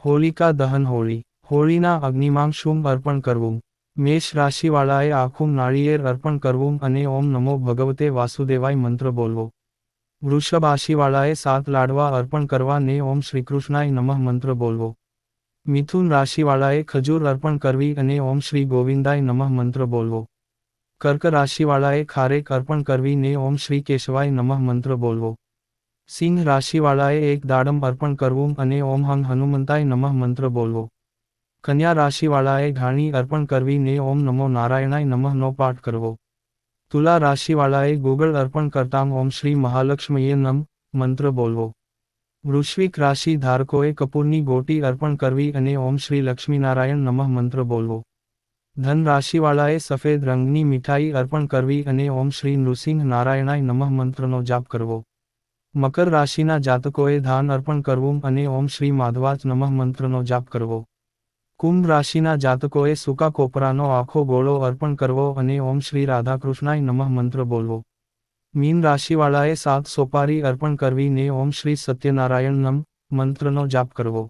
હોલિકા દહન હોળીના અગ્નિમાં શુંભ અર્પણ કરવું. મેષ રાશિવાળાએ આખું નાળિયેર અર્પણ કરવું અને ઓમ નમો ભગવતે વાસુદેવાય મંત્ર બોલવો. વૃષભ રાશિવાળાએ 7 લાડવા અર્પણ કરવા ને ઓમ શ્રીકૃષ્ણાય નમઃ મંત્ર બોલવો. મિથુન રાશિવાળાએ ખજૂર અર્પણ કરવી અને ઓમ શ્રી ગોવિંદાય નમઃ મંત્ર બોલવો. કર્ક રાશિવાળાએ ખારેક અર્પણ કરવી ને ઓમ શ્રી કેશવાય નમઃ મંત્ર બોલવો. સિંહ રાશિવાળાએ એક દાડમ અર્પણ કરવું અને ઓમ હં હનુમંતાય નમઃ મંત્ર બોલવો. કન્યા રાશિવાળાએ ઘાણી અર્પણ કરવી ને ઓમ નમો નારાયણાય નમઃ નો પાઠ કરવો. તુલા રાશિવાળાએ ગોગળ અર્પણ કરતાં ઓમ શ્રી મહાલક્ષ્મીએ નમ મંત્ર બોલવો. વૃશ્વિક રાશિ ધારકોએ કપૂરની ગોટી અર્પણ કરવી અને ઓમ શ્રી લક્ષ્મીનારાયણ નમઃ મંત્ર બોલવો. ધન રાશિવાળાએ સફેદ રંગની મીઠાઈ અર્પણ કરવી અને ઓમ શ્રી નૃસિંહ નારાયણાય નમઃ મંત્રનો જાપ કરવો. મકર રાશિના જાતકોએ ધાન અર્પણ કરવું અને ઓમ શ્રી માધવાચ નમઃ મંત્રનો જાપ કરવો. કુંભ રાશિના જાતકોએ સૂકા કોપરાનો આખો ગોળો અર્પણ કરવો અને ઓમ શ્રી રાધાકૃષ્ણાય નમઃ મંત્ર બોલવો. મીન રાશિવાળાએ 7 સોપારી અર્પણ કરવી ને ઓમ શ્રી સત્યનારાયણ નમ મંત્રનો જાપ કરવો.